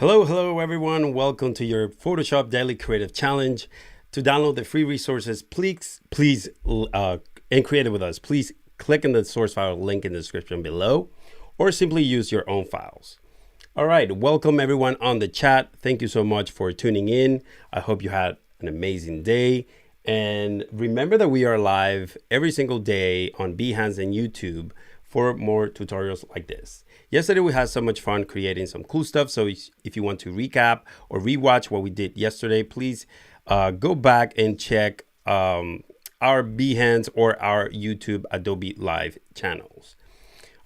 Hello everyone. Welcome to your Photoshop Daily Creative Challenge. To download the free resources, please and create it with us. Please click on the source file link in the description below, or simply use your own files. All right, welcome everyone on the chat. Thank you so much for tuning in. I hope you had an amazing day. And remember that we are live every single day on Behance and YouTube for more tutorials like this. Yesterday, we had so much fun creating some cool stuff. So if you want to recap or rewatch what we did yesterday, please go back and check our Behance or our YouTube Adobe Live channels.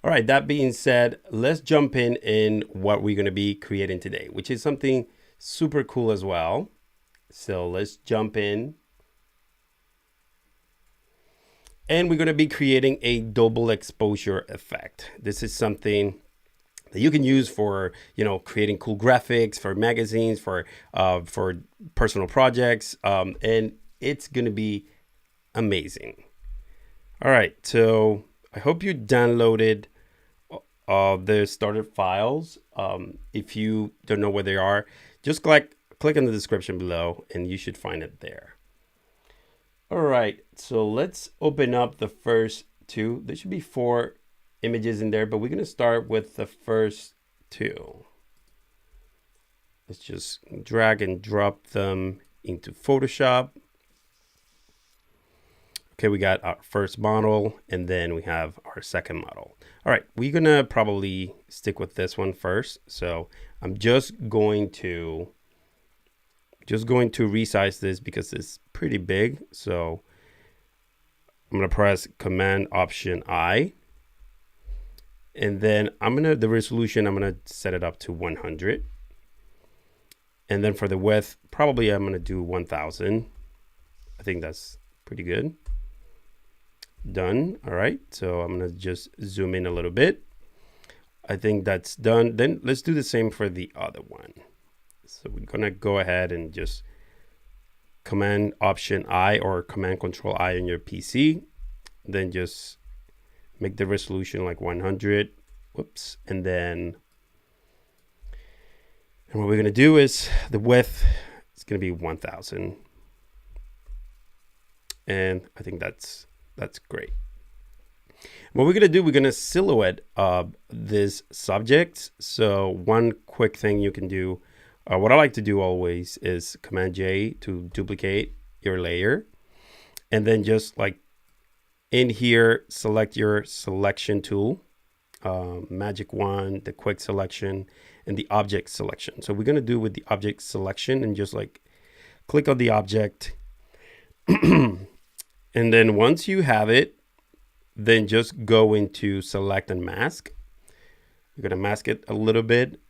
All right, that being said, let's jump in what we're going to be creating today, which is something super cool as well. So let's jump in. And we're going to be creating a double exposure effect. This is something that you can use for, creating cool graphics, for magazines, for personal projects, and it's going to be amazing. All right, so I hope you downloaded the starter files. If you don't know where they are, just click on the description below, and you should find it there. All right, so let's open up the first two. There should be 4 images in there, but we're going to start with the first 2. Let's just drag and drop them into Photoshop. Okay, we got our first model, and then we have our second model. All right, we're going to probably stick with this one first. So I'm just going to resize this because it's pretty big. So I'm going to press Command Option I. And then the resolution, I'm going to set it up to 100. And then for the width, probably I'm going to do 1000. I think that's pretty good. Done. All right. So I'm going to just zoom in a little bit. I think that's done. Then let's do the same for the other one. So we're going to go ahead and just Command Option I or Command Control I on your PC. Then just make the resolution like 100. Whoops. And what we're going to do is the width is going to be 1000. And I think that's great. What we're going to do, we're going to silhouette this subject. So one quick thing you can do, what I like to do always is Command J to duplicate your layer. And then just like in here, select your selection tool, magic wand, the quick selection, and the object selection. So we're going to do with the object selection and just like click on the object. And then once you have it, then just go into select and mask. We're going to mask it a little bit,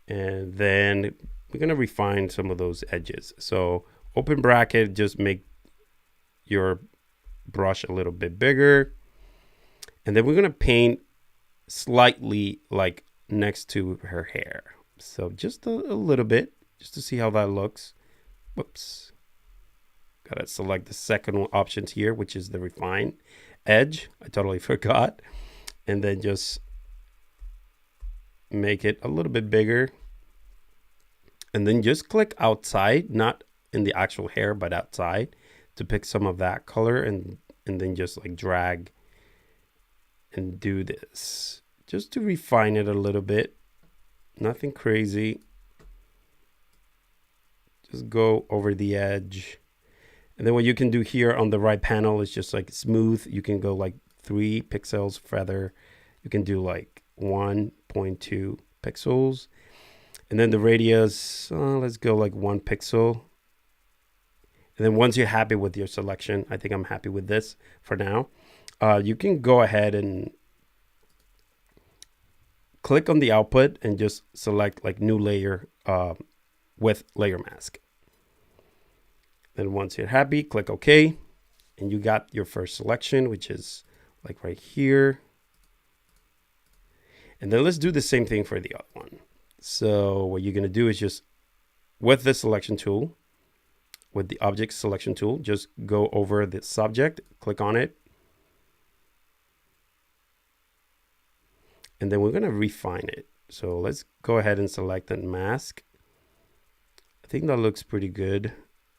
and then we're going to refine some of those edges. So open bracket, just make your brush a little bit bigger. And then we're going to paint slightly like next to her hair. So just a little bit, just to see how that looks. Whoops. Got to select the second option here, which is the refine edge. I totally forgot. And then just make it a little bit bigger. And then just click outside, not in the actual hair, but outside, to pick some of that color, and then just like drag and do this just to refine it a little bit. Nothing crazy. Just go over the edge. And then what you can do here on the right panel is just like smooth. You can go like 3 pixels further. You can do like 1.2 pixels. And then the radius, let's go like 1 pixel. And then once you're happy with your selection, I think I'm happy with this for now. You can go ahead and click on the output and just select like new layer with layer mask. Then once you're happy, click OK. And you got your first selection, which is like right here. And then let's do the same thing for the other one. So what you're going to do is just with the selection tool, with the object selection tool, just go over the subject, click on it. And then we're going to refine it. So let's go ahead and select and mask. I think that looks pretty good.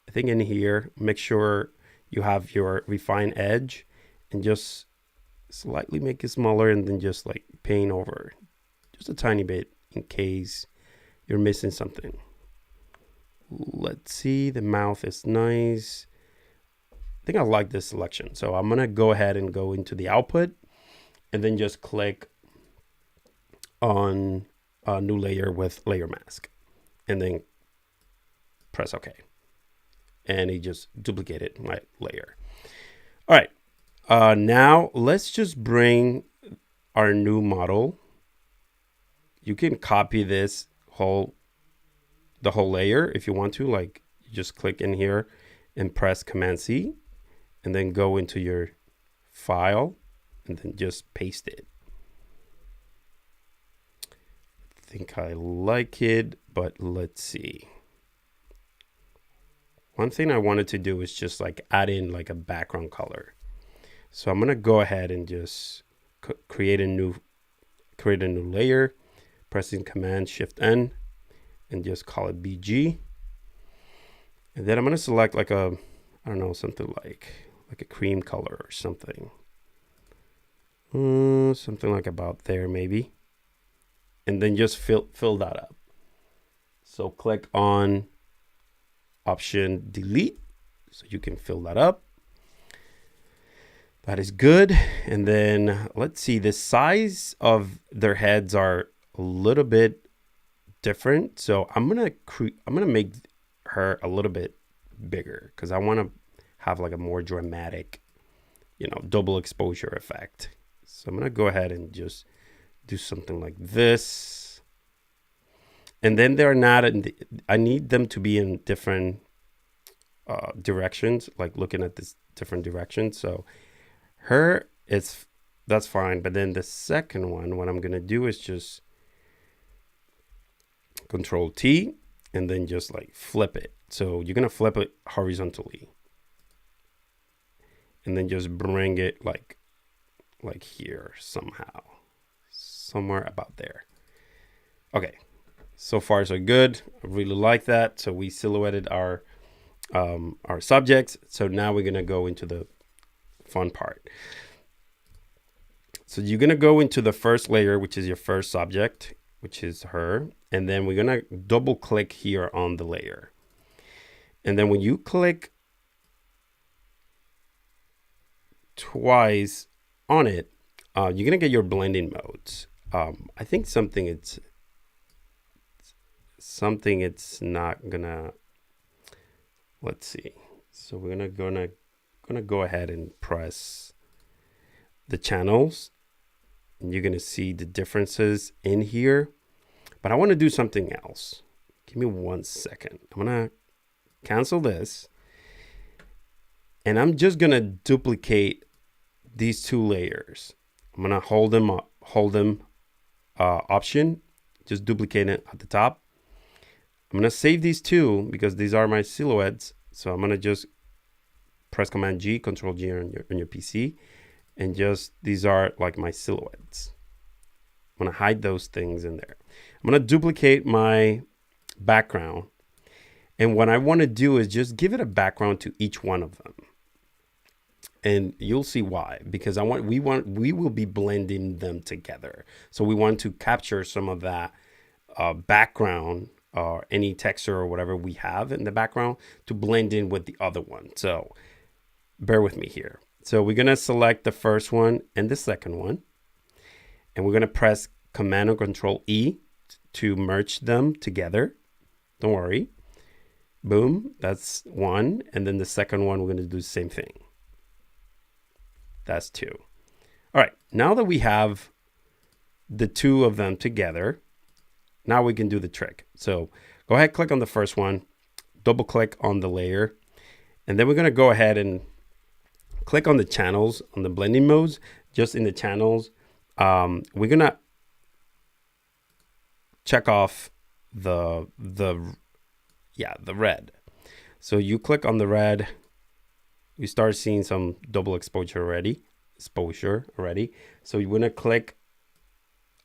I think in here, make sure you have your refine edge and just slightly make it smaller and then just like paint over just a tiny bit in case you're missing something. Let's see, the mouth is nice. I think I like this selection. So I'm gonna go ahead and go into the output and then just click on a new layer with layer mask and then press OK. And it just duplicated my layer. All right, now let's just bring our new model. You can copy this the whole layer if you want to, like you just click in here and press Command C and then go into your file and then just paste it. I think I like it, but let's see. One thing I wanted to do is just like add in like a background color. So I'm gonna go ahead and just create a new layer, pressing Command Shift N, and just call it BG. And then I'm gonna select like a, I don't know, something like a cream color or something. Something like about there maybe. And then just fill that up. So click on Option Delete so you can fill that up. That is good. And then let's see, the size of their heads are a little bit different. So I'm gonna make her a little bit bigger because I want to have like a more dramatic, you know, double exposure effect. So I'm gonna go ahead and just do something like this. And then they're not I need them to be in different directions, like looking at this different directions. So her, that's fine. But then the second one, what I'm gonna do is just Control T and then just like flip it. So you're gonna flip it horizontally and then just bring it like here somehow, somewhere about there. Okay, so far so good. I really like that. So we silhouetted our subjects. So now we're gonna go into the fun part. So you're gonna go into the first layer, which is your first subject, which is her, and then we're gonna double click here on the layer. And then when you click twice on it, you're gonna get your blending modes. I think something it's not gonna, let's see. So we're gonna go ahead and press the channels and you're gonna see the differences in here, but I want to do something else. Give me 1 second. I'm gonna cancel this and I'm just gonna duplicate these two layers. I'm gonna hold them option, just duplicate it at the top. I'm gonna save these two because these are my silhouettes. So I'm gonna just press Command G, Control G on your PC, and just these are like my silhouettes. I'm gonna hide those things in there. I'm gonna duplicate my background, and what I want to do is just give it a background to each one of them. And you'll see why, because we will be blending them together. So we want to capture some of that background or any texture or whatever we have in the background to blend in with the other one. So bear with me here. So we're gonna select the first one and the second one, and we're gonna press Command or Control E to merge them together. Don't worry. Boom, that's one. And then the second one, we're gonna do the same thing. That's two. All right, now that we have the two of them together, now we can do the trick. So go ahead, click on the first one, double click on the layer, and then we're gonna go ahead and click on the channels, on the blending modes. Just in the channels, we're gonna check off the red. So you click on the red, we start seeing some double exposure already. So you're gonna click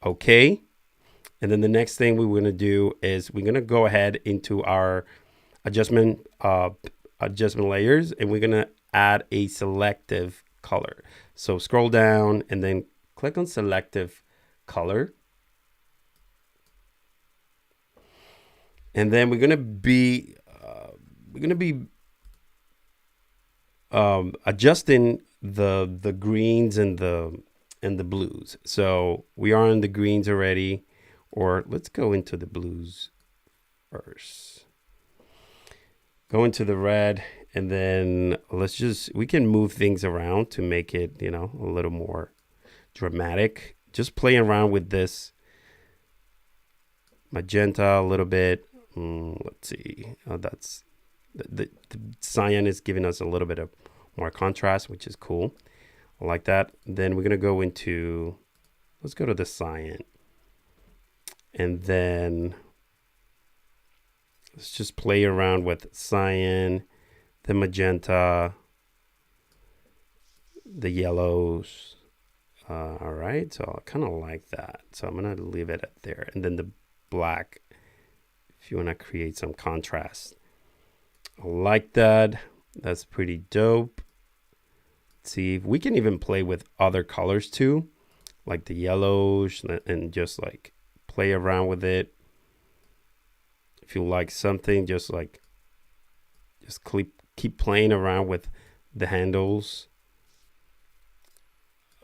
OK. And then the next thing we're gonna do is we're gonna go ahead into our adjustment layers, and we're gonna add a selective color. So scroll down and then click on selective color. And then we're gonna be adjusting the greens and the blues. So we are on the greens already, or let's go into the blues first. Go into the red, and then we can move things around to make it, a little more dramatic. Just playing around with this magenta a little bit. Let's see. That's the cyan is giving us a little bit of more contrast, which is cool. I like that. Then we're gonna go into, let's go to the cyan, and then let's just play around with cyan, the magenta, the yellows. All right, so I kind of like that. So I'm gonna leave it at there, and then the black, if you wanna create some contrast. I like that. That's pretty dope. Let's see, we can even play with other colors too, like the yellows, and just like play around with it. If you like something, just keep playing around with the handles.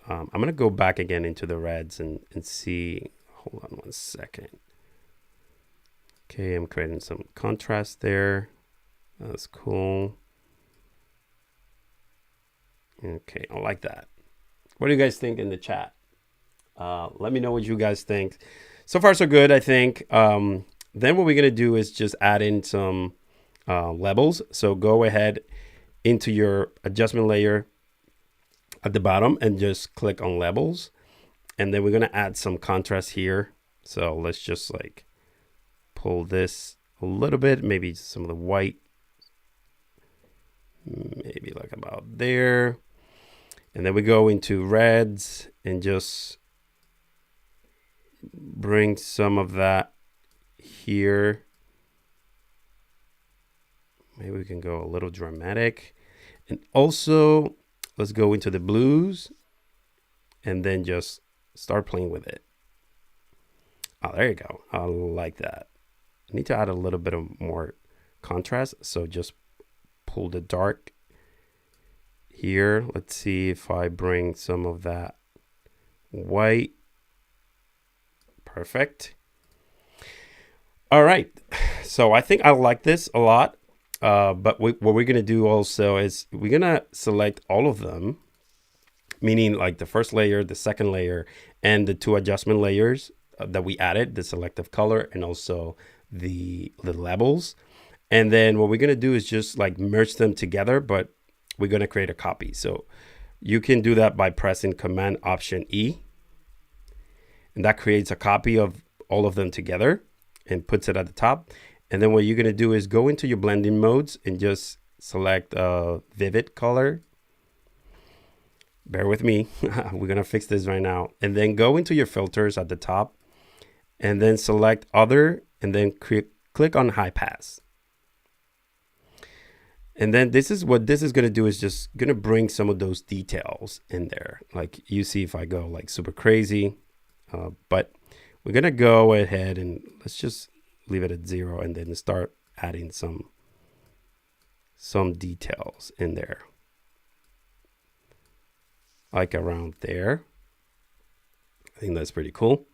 I'm gonna go back again into the reds and see. Hold on one second. Okay, I'm creating some contrast there. That's cool. Okay, I like that. What do you guys think in the chat? Let me know what you guys think. So far, so good, I think. Then what we're going to do is just add in some levels. So go ahead into your adjustment layer at the bottom and just click on levels. And then we're going to add some contrast here. So let's just like pull this a little bit, maybe some of the white, maybe like about there. And then we go into reds and just bring some of that here. Maybe we can go a little dramatic. And also, let's go into the blues and then just start playing with it. Oh, there you go. I like that. I need to add a little bit of more contrast. So just pull the dark here. Let's see if I bring some of that white. Perfect. All right. So I think I like this a lot. But what we're going to do also is we're going to select all of them, meaning like the first layer, the second layer, and the two adjustment layers that we added, the selective color and also the levels. And then what we're going to do is just like merge them together, but we're going to create a copy. So you can do that by pressing Command Option E. And that creates a copy of all of them together and puts it at the top. And then what you're going to do is go into your blending modes and just select vivid color. Bear with me. We're going to fix this right now. And then go into your filters at the top and then select other and then click on high pass. And then this is what this is going to do is just going to bring some of those details in there. Like you see if I go like super crazy, but we're going to go ahead and let's just leave it at 0 and then start adding some details in there. Like around there. I think that's pretty cool.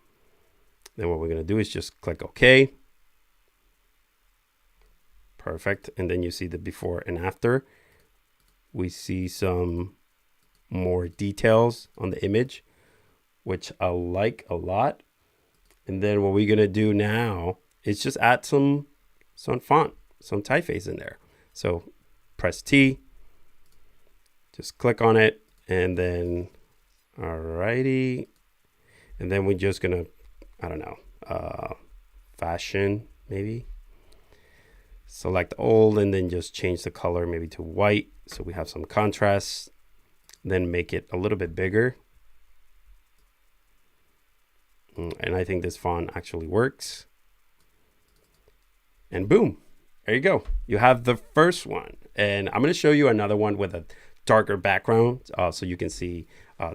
Then what we're going to do is just click OK. Perfect. And then you see the before and after. We see some more details on the image, which I like a lot. And then what we're going to do now is just add some font, some typeface in there. So press T, just click on it, and then, alrighty. And then we're just going to, I don't know, fashion maybe. Select all and then just change the color maybe to white so we have some contrast. Then make it a little bit bigger. And I think this font actually works. And boom, There you go. You have the first one. And I'm going to show you another one with a darker background so you can see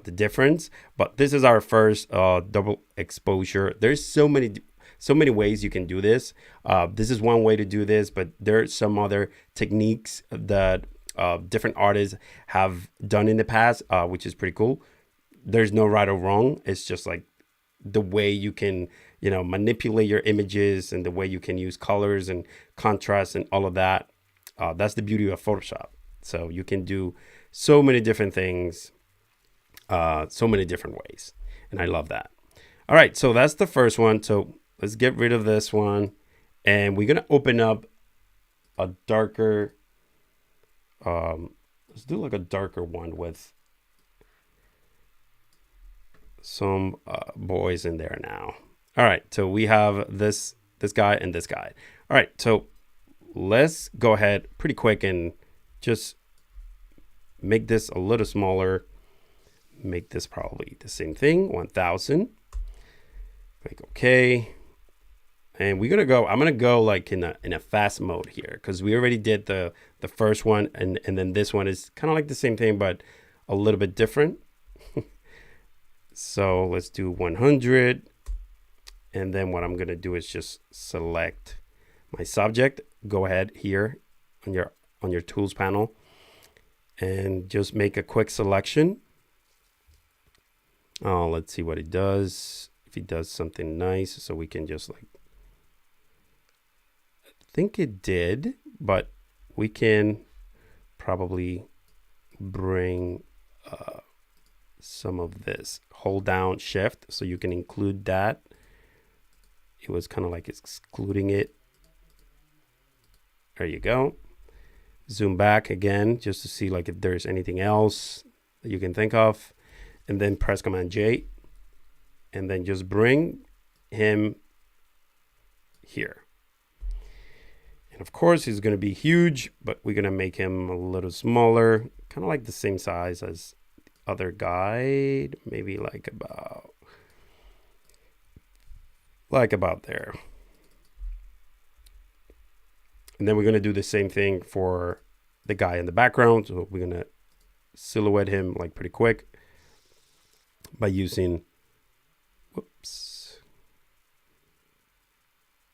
the difference. But this is our first double exposure. There's so many ways you can do this. This is one way to do this, but there are some other techniques that different artists have done in the past, which is pretty cool. There's no right or wrong. It's just like the way you can, manipulate your images and the way you can use colors and contrast and all of that. That's the beauty of Photoshop. So you can do so many different things, so many different ways. And I love that. All right, so that's the first one. So let's get rid of this one. And we're going to open up a darker, let's do like a darker one with some boys in there now. All right, so we have this guy and this guy. All right, so let's go ahead pretty quick and just make this a little smaller. Make this probably the same thing, 1000. Click OK. And I'm gonna go like in a fast mode here because we already did the first one, and then this one is kind of like the same thing but a little bit different. So let's do 100. And then what I'm gonna do is just select my subject. Go ahead here on your tools panel and just make a quick selection. Oh, let's see what it does. If he does something nice, so we can just like, I think it did, but we can probably bring some of this. Hold down Shift so you can include that. It was kind of like excluding it. There you go. Zoom back again just to see like if there's anything else that you can think of, and then press Command J and then just bring him here. And of course he's going to be huge, but we're going to make him a little smaller, kind of like the same size as the other guy, maybe like about there. And then we're going to do the same thing for the guy in the background. So we're going to silhouette him like pretty quick by using,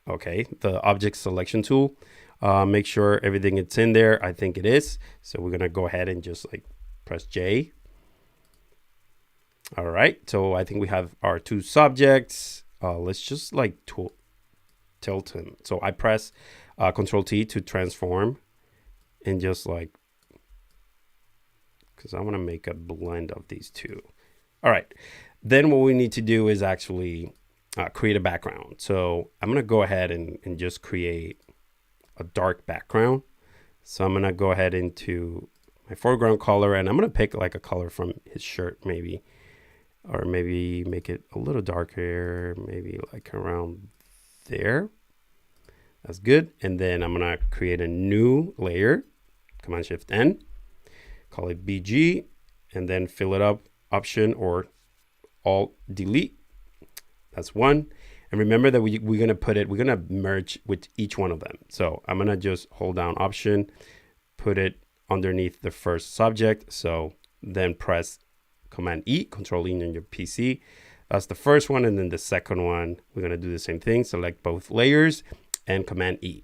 the object selection tool. Make sure everything is in there. I think it is. So we're going to go ahead and just like press J. All right. So I think we have our two subjects. Let's just like tilt him. So I press Control T to transform, and just like, because I want to make a blend of these two. All right, then what we need to do is actually create a background. So I'm going to go ahead and just create a dark background. So I'm going to go ahead into my foreground color, and I'm going to pick like a color from his shirt maybe, or maybe make it a little darker, maybe like around there. That's good. And then I'm going to create a new layer, Command Shift N, call it BG, and then fill it up, Option or Alt Delete. That's one. And remember that we're going to merge with each one of them. So I'm going to just hold down Option, put it underneath the first subject. So then press Command E, Control E on your PC. That's the first one. And then the second one, we're going to do the same thing. Select both layers and Command E.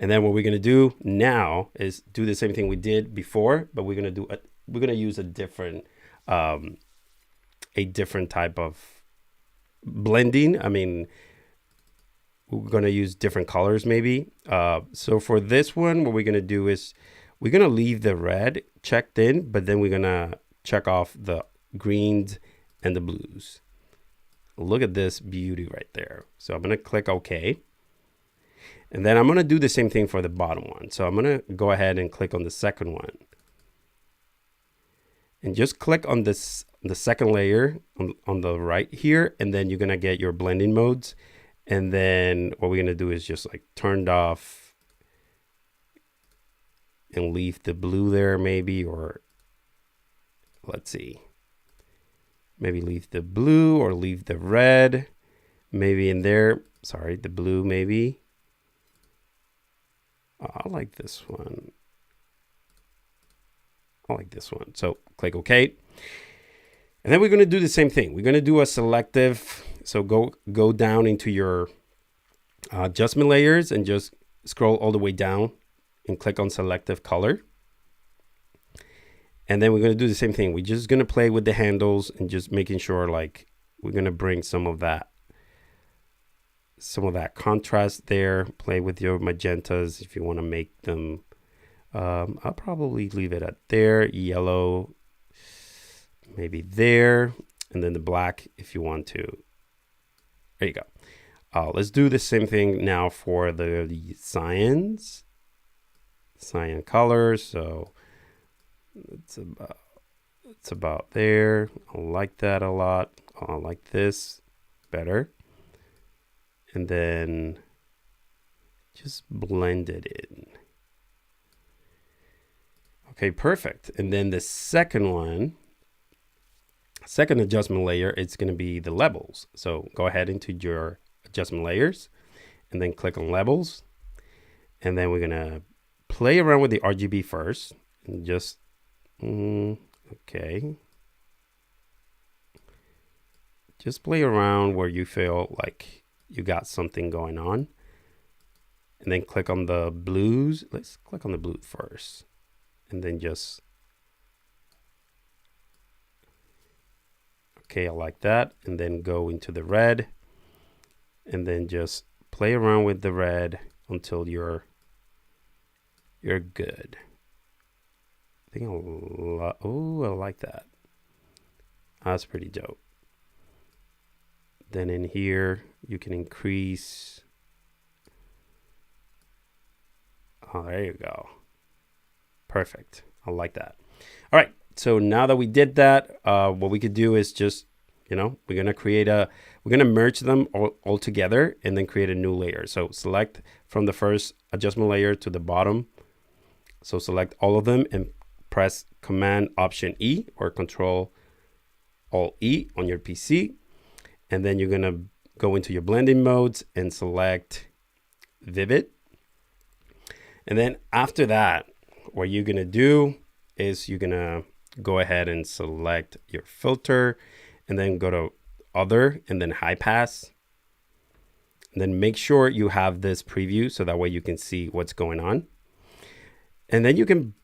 And then what we're going to do now is do the same thing we did before, but we're going to use a different type of blending. I mean, we're going to use different colors maybe. So for this one, what we're going to do is we're going to leave the red checked in, but then we're going to check off the greens and the blues. Look at this beauty right there. So I'm going to click OK. And then I'm going to do the same thing for the bottom one. So I'm going to go ahead and click on the second one. And just click on the second layer on the right here. And then you're going to get your blending modes. And then what we're going to do is just like turned off and leave the blue there maybe, or let's see. Maybe leave the blue or leave the red maybe in there. Sorry, the blue maybe. I like this one. I like this one. So click OK. And then we're going to do the same thing. We're going to do a selective. So go down into your adjustment layers and just scroll all the way down and click on selective color. And then we're going to do the same thing. We're just going to play with the handles and just making sure like we're going to bring some of that contrast there. Play with your magentas if you want to make them. I'll probably leave it at there. Yellow, maybe there. And then the black if you want to. There you go. Let's do the same thing now for the cyans. Cyan color. So it's about there. I like that a lot. I like this better. And then just blend it in. Okay, perfect. And then the second adjustment layer, it's going to be the levels. So go ahead into your adjustment layers and then click on levels. And then we're going to play around with the RGB first and just, okay. Just play around where you feel like you got something going on. And then click on the blues. Let's click on the blue first. And then just, okay, I like that. And then go into the red. And then just play around with the red until you're good. I think I like that. That's pretty dope. Then in here, you can increase. Oh, there you go. Perfect. I like that. All right. So now that we did that, what we could do is just, we're going to merge them all together and then create a new layer. So select from the first adjustment layer to the bottom. So select all of them and press Command Option E or Control Alt E on your PC. And then you're going to go into your blending modes and select Vivid. And then after that, what you're going to do is you're going to go ahead and select your filter and then go to Other and then High Pass. And then make sure you have this preview so that way you can see what's going on. And then you can,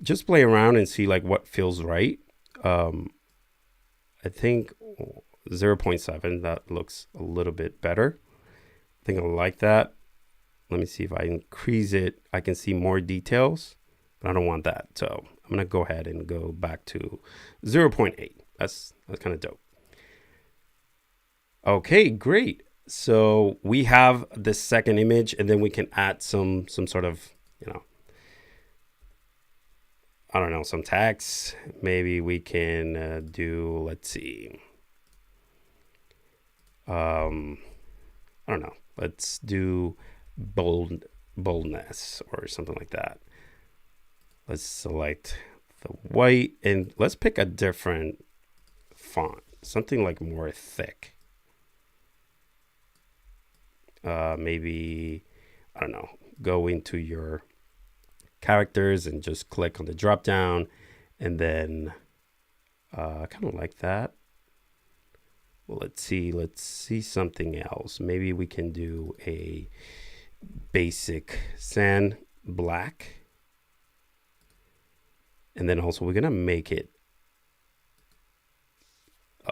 just play around and see like what feels right. I think 0.7, that looks a little bit better. I think I like that. Let me see if I increase it. I can see more details, but I don't want that. So I'm going to go ahead and go back to 0.8. That's kind of dope. Okay, great. So we have the second image and then we can add some sort of, I don't know, some text. Maybe we can do, let's see. I don't know. Let's do boldness or something like that. Let's select the white and let's pick a different font, something like more thick. Maybe, I don't know, go into your characters and just click on the drop down and then kind of like that. Let's see something else. Maybe we can do a basic sand black. And then also we're going to make it,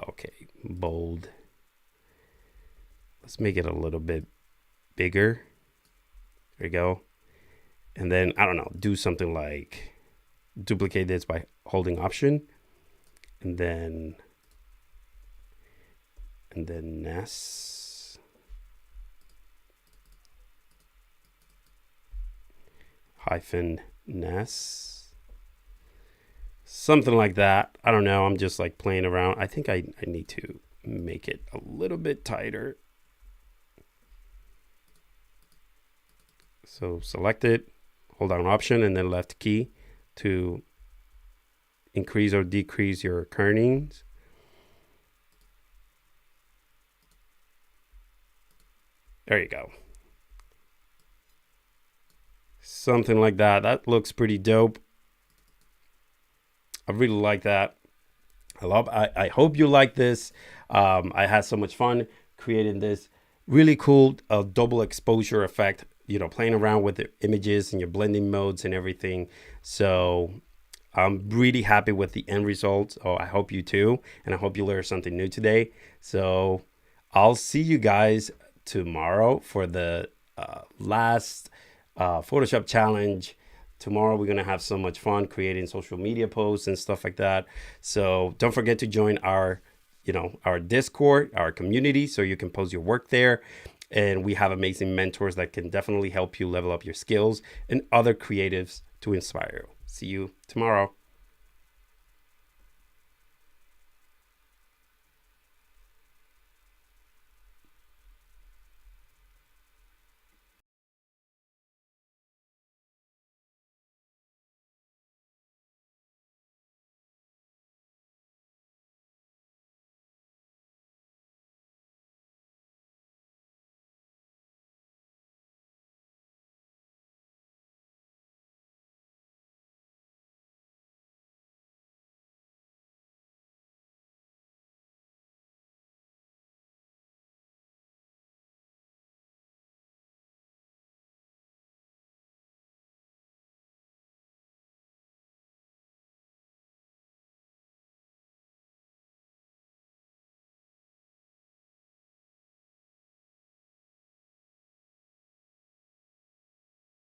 okay, bold. Let's make it a little bit bigger. There you go. And then, I don't know, do something like duplicate this by holding Option. And then ness. Hyphen ness. Something like that. I don't know. I'm just like playing around. I think I need to make it a little bit tighter. So select it, hold down Option and then left key to increase or decrease your kernings. There you go. something like that. That looks pretty dope. I really like that. I hope you like this. I had so much fun creating this really cool double exposure effect, playing around with the images and your blending modes and everything. So I'm really happy with the end result. Oh, I hope you too. And I hope you learned something new today. So I'll see you guys tomorrow for the last Photoshop challenge. Tomorrow we're going to have so much fun creating social media posts and stuff like that. So don't forget to join our Discord, our community, so you can post your work there. And we have amazing mentors that can definitely help you level up your skills and other creatives to inspire you. See you tomorrow.